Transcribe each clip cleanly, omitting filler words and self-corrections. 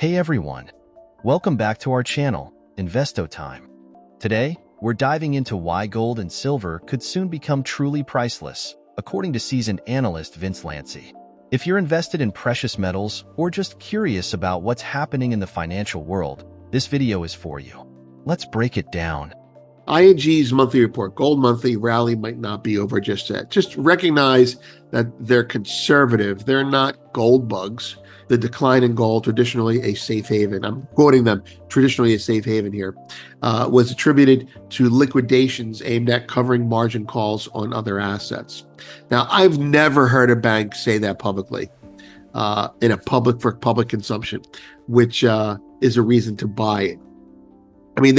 Hey everyone, welcome back to our channel, Investo Time. Today, we're diving into why gold and silver could soon become truly priceless, according to seasoned analyst Vince Lanci. If you're invested in precious metals or just curious about what's happening in the financial world, this video is for you. Let's break it down. ING's monthly report, gold monthly rally might not be over just yet. Just recognize that they're conservative. They're not gold bugs. The decline in gold, traditionally a safe haven, I'm quoting them, traditionally a safe haven here, was attributed to liquidations aimed at covering margin calls on other assets. Now, I've never heard a bank say that publicly for public consumption, which is a reason to buy it. I mean,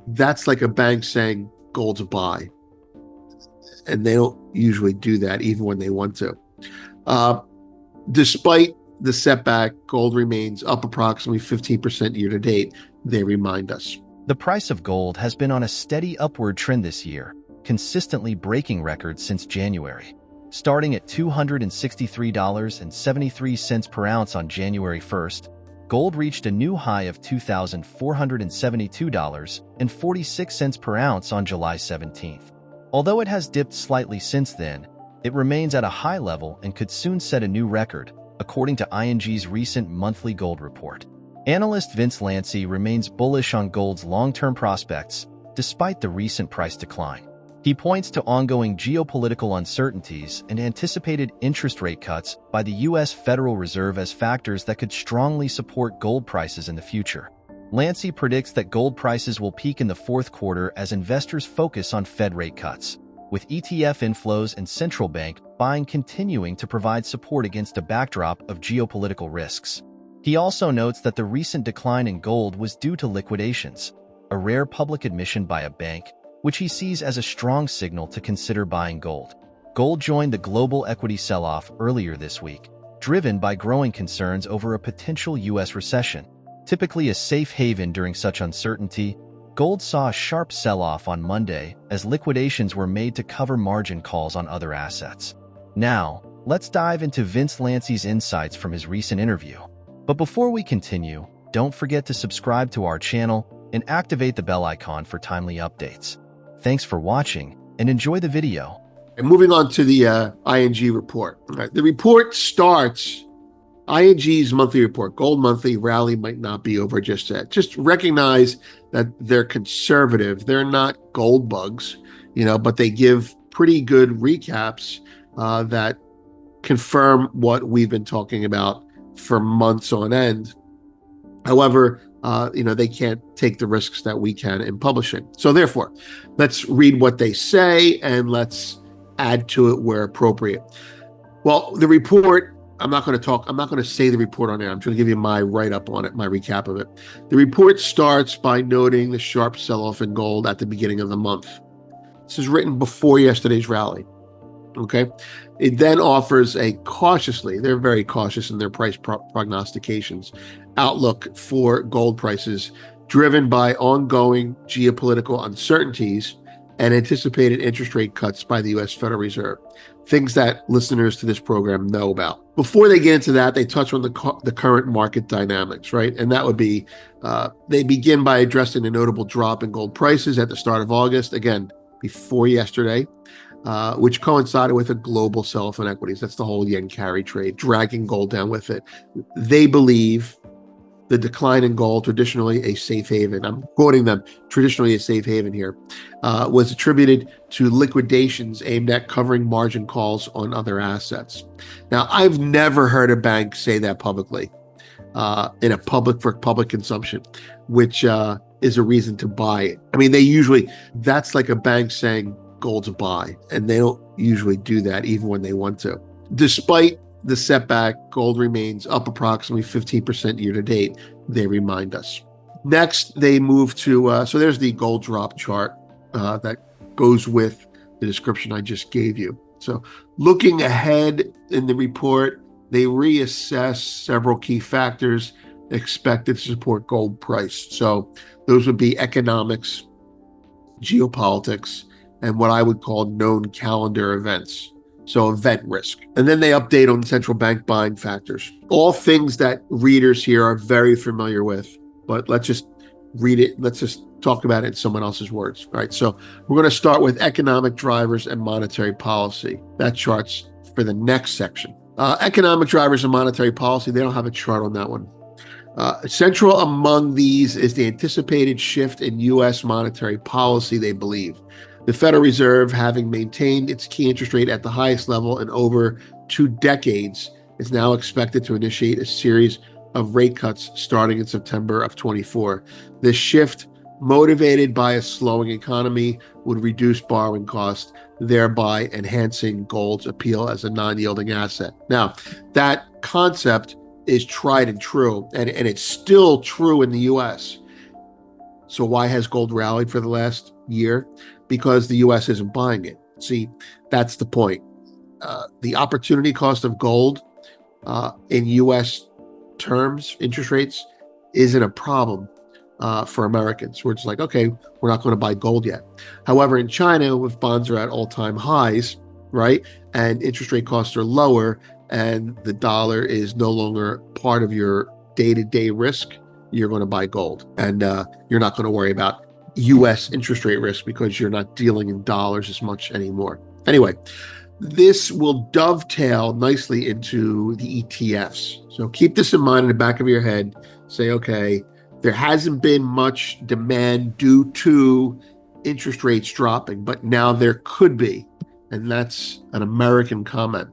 that's like a bank saying gold's a buy. And they don't usually do that even when they want to. Despite the setback, gold remains up approximately 15% year to date, they remind us. The price of gold has been on a steady upward trend this year, consistently breaking records since January. Starting at $263.73 per ounce on January 1st, gold reached a new high of $2,472.46 per ounce on July 17th. Although it has dipped slightly since then, it remains at a high level and could soon set a new record, according to ING's recent monthly gold report. Analyst Vince Lanci remains bullish on gold's long-term prospects, despite the recent price decline. He points to ongoing geopolitical uncertainties and anticipated interest rate cuts by the U.S. Federal Reserve as factors that could strongly support gold prices in the future. Lanci predicts that gold prices will peak in the fourth quarter as investors focus on Fed rate cuts, with ETF inflows and central bank buying continuing to provide support against a backdrop of geopolitical risks. He also notes that the recent decline in gold was due to liquidations, a rare public admission by a bank, which he sees as a strong signal to consider buying gold. Gold joined the global equity sell-off earlier this week, driven by growing concerns over a potential U.S. recession. Typically a safe haven during such uncertainty, gold saw a sharp sell-off on Monday as liquidations were made to cover margin calls on other assets. Now, let's dive into Vince Lanci's insights from his recent interview. But before we continue, don't forget to subscribe to our channel and activate the bell icon for timely updates. Thanks for watching and enjoy the video. And moving on to the ING report. All right, the report starts, ING's monthly report, gold monthly rally might not be over just yet. Just recognize that they're conservative. They're not gold bugs, but they give pretty good recaps that confirm what we've been talking about for months on end. However, they can't take the risks that we can in publishing. So therefore, let's read what they say and let's add to it where appropriate. Well, the report, I'm not going to say the report on there. I'm going to give you my write-up on it, my recap of it. The report starts by noting the sharp sell-off in gold at the beginning of the month. This is written before yesterday's rally. Okay. It then offers a they're very cautious in their price prognostications, outlook for gold prices, driven by ongoing geopolitical uncertainties and anticipated interest rate cuts by the U.S. Federal Reserve, things that listeners to this program know about. Before they get into that, they touch on the current market dynamics, right? And that would be, they begin by addressing the notable drop in gold prices at the start of August, again, before yesterday, which coincided with a global sell-off in equities. That's the whole yen carry trade, dragging gold down with it. They believe the decline in gold, traditionally a safe haven, I'm quoting them, traditionally a safe haven here, was attributed to liquidations aimed at covering margin calls on other assets. Now, I've never heard a bank say that publicly for public consumption, which is a reason to buy it. I mean, that's like a bank saying gold's a buy, and they don't usually do that even when they want to. Despite the setback, gold remains up approximately 15% year to date, they remind us. Next, they move to, so there's the gold drop chart that goes with the description I just gave you. So looking ahead in the report, they reassess several key factors expected to support gold price. So those would be economics, geopolitics, and what I would call known calendar events. So event risk. And then they update on central bank buying factors. All things that readers here are very familiar with, but let's just read it. Let's just talk about it in someone else's words. All right. So we're going to start with economic drivers and monetary policy. That chart's for the next section. Economic drivers and monetary policy, they don't have a chart on that one. Central among these is the anticipated shift in U.S. monetary policy, they believe. The Federal Reserve, having maintained its key interest rate at the highest level in over 2 decades, is now expected to initiate a series of rate cuts starting in September of 24. This shift, motivated by a slowing economy, would reduce borrowing costs, thereby enhancing gold's appeal as a non-yielding asset. Now, that concept is tried and true, and it's still true in the U.S. So why has gold rallied for the last year? Because the U.S. isn't buying it. See, that's the point. The opportunity cost of gold in U.S. terms, interest rates, isn't a problem for Americans. We're just like, okay, we're not going to buy gold yet. However, in China, if bonds are at all-time highs, right, and interest rate costs are lower, and the dollar is no longer part of your day-to-day risk, you're going to buy gold. And you're not going to worry about U.S. interest rate risk because you're not dealing in dollars as much anymore. Anyway, this will dovetail nicely into the ETFs. So keep this in mind in the back of your head. Say, okay, there hasn't been much demand due to interest rates dropping, but now there could be. And that's an American comment.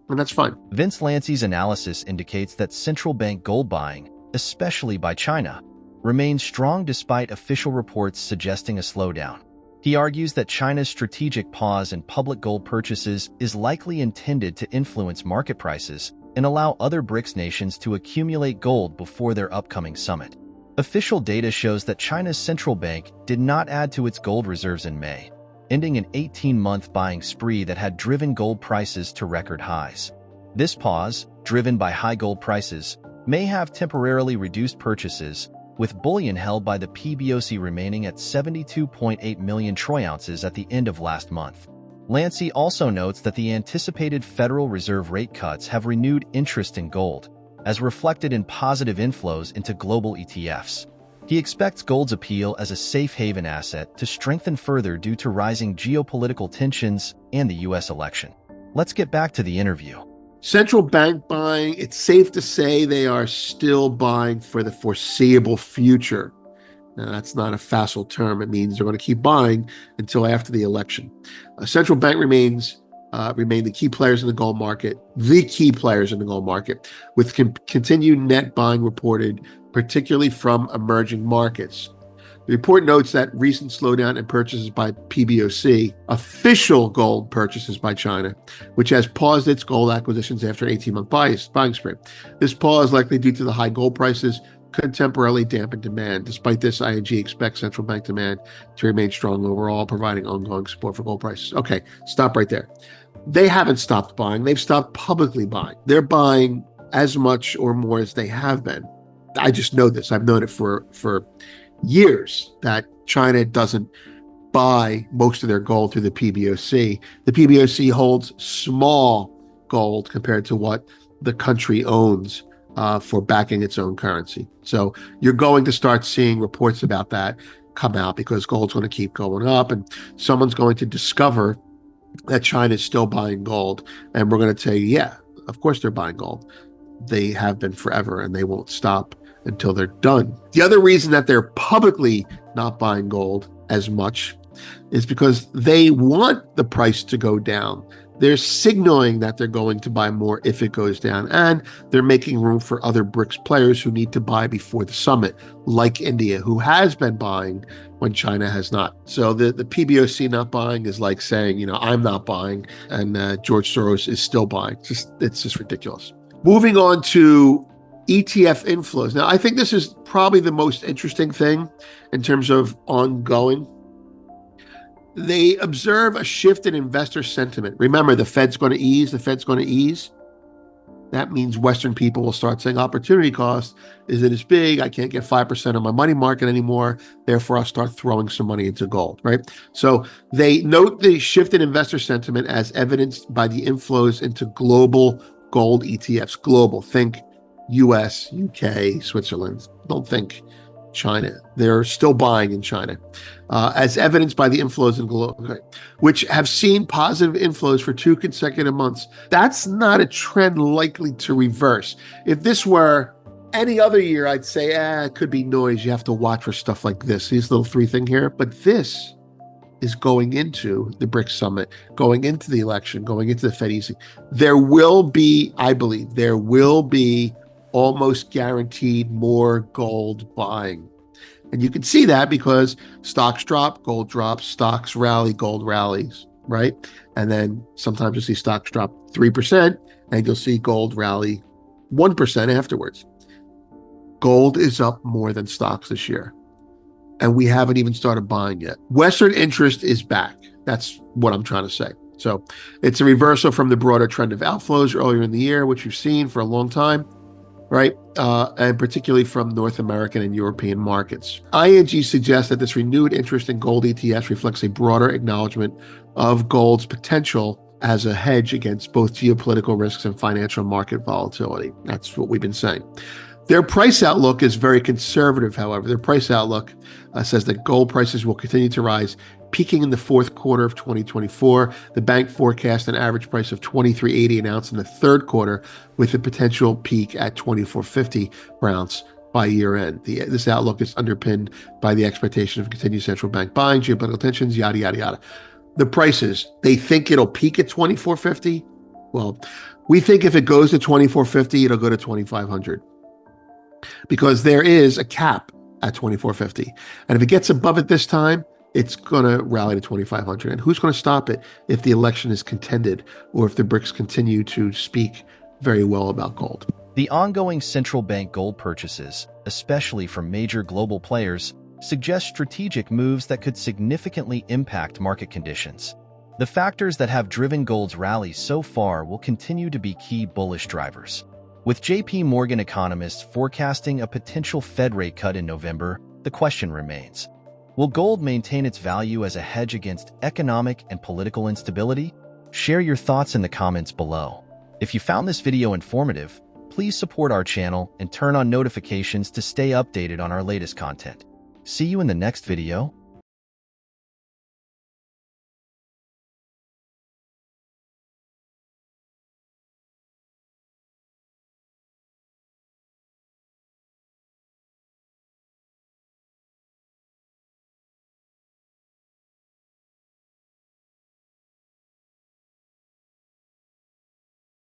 And that's fine. Vince Lanci's analysis indicates that central bank gold buying, especially by China, remains strong despite official reports suggesting a slowdown. He argues that China's strategic pause in public gold purchases is likely intended to influence market prices and allow other BRICS nations to accumulate gold before their upcoming summit. Official data shows that China's central bank did not add to its gold reserves in May, ending an 18-month buying spree that had driven gold prices to record highs. This pause, driven by high gold prices, may have temporarily reduced purchases, with bullion held by the PBOC remaining at 72.8 million troy ounces at the end of last month. Lanci also notes that the anticipated Federal Reserve rate cuts have renewed interest in gold, as reflected in positive inflows into global ETFs. He expects gold's appeal as a safe haven asset to strengthen further due to rising geopolitical tensions and the U.S. election. Let's get back to the interview. Central bank buying, it's safe to say they are still buying for the foreseeable future. Now, that's not a facile term. It means they're going to keep buying until after the election. Central bank remain the key players in the gold market, with continued net buying reported, particularly from emerging markets. The report notes that recent slowdown in purchases by PBOC, official gold purchases by China, which has paused its gold acquisitions after an 18-month buying spree. This pause, likely due to the high gold prices, could temporarily dampen demand. Despite this, ING expects central bank demand to remain strong overall, providing ongoing support for gold prices. Okay, stop right there. They haven't stopped buying. They've stopped publicly buying. They're buying as much or more as they have been. I just know this. I've known it for years that China doesn't buy most of their gold through the PBOC. The PBOC holds small gold compared to what the country owns for backing its own currency. So you're going to start seeing reports about that come out because gold's going to keep going up and someone's going to discover that China is still buying gold. And we're going to say, yeah, of course they're buying gold. They have been forever and they won't stop until they're done. The other reason that they're publicly not buying gold as much is because they want the price to go down. They're signaling that they're going to buy more if it goes down, and they're making room for other BRICS players who need to buy before the summit, like India, who has been buying when China has not. So the PBOC not buying is like saying, I'm not buying, and George Soros is still buying. It's just ridiculous. Moving on to ETF inflows. Now, I think this is probably the most interesting thing in terms of ongoing. They observe a shift in investor sentiment. Remember, the Fed's going to ease. that means Western people will start saying opportunity cost isn't as big. I can't get 5% on my money market anymore. Therefore, I'll start throwing some money into gold, right? So they note the shift in investor sentiment as evidenced by the inflows into global gold ETFs. Global, think US, UK, Switzerland. Don't think China. They're still buying in China, as evidenced by the inflows in global, okay, which have seen positive inflows for 2 consecutive months. That's not a trend likely to reverse. If this were any other year, I'd say, it could be noise. You have to watch for stuff like this, these little 3 thing here. But this is going into the BRICS summit, going into the election, going into the Fed easing. There will be, I believe, there will be almost guaranteed more gold buying. And you can see that because stocks drop, gold drops, stocks rally, gold rallies, right? And then sometimes you'll see stocks drop 3% and you'll see gold rally 1% afterwards. Gold is up more than stocks this year, and we haven't even started buying yet. Western interest is back. That's what I'm trying to say. So it's a reversal from the broader trend of outflows earlier in the year, which we've seen for a long time, right? And particularly from North American and European markets. ING suggests that this renewed interest in gold ETFs reflects a broader acknowledgement of gold's potential as a hedge against both geopolitical risks and financial market volatility. That's what we've been saying. Their price outlook is very conservative, however. Their price outlook says that gold prices will continue to rise, peaking in the fourth quarter of 2024. The bank forecast an average price of $23.80 an ounce in the third quarter, with a potential peak at $24.50 per ounce by year end. This outlook is underpinned by the expectation of continued central bank buying, geopolitical tensions, yada, yada, yada. The prices, they think it'll peak at $24.50. Well, we think if it goes to $24.50, it'll go to $2,500. Because there is a cap at $24.50. And if it gets above it this time, it's going to rally to $2,500. And who's going to stop it if the election is contended or if the BRICS continue to speak very well about gold? The ongoing central bank gold purchases, especially from major global players, suggest strategic moves that could significantly impact market conditions. The factors that have driven gold's rally so far will continue to be key bullish drivers. With JP Morgan economists forecasting a potential Fed rate cut in November, the question remains: will gold maintain its value as a hedge against economic and political instability? Share your thoughts in the comments below. If you found this video informative, please support our channel and turn on notifications to stay updated on our latest content. See you in the next video.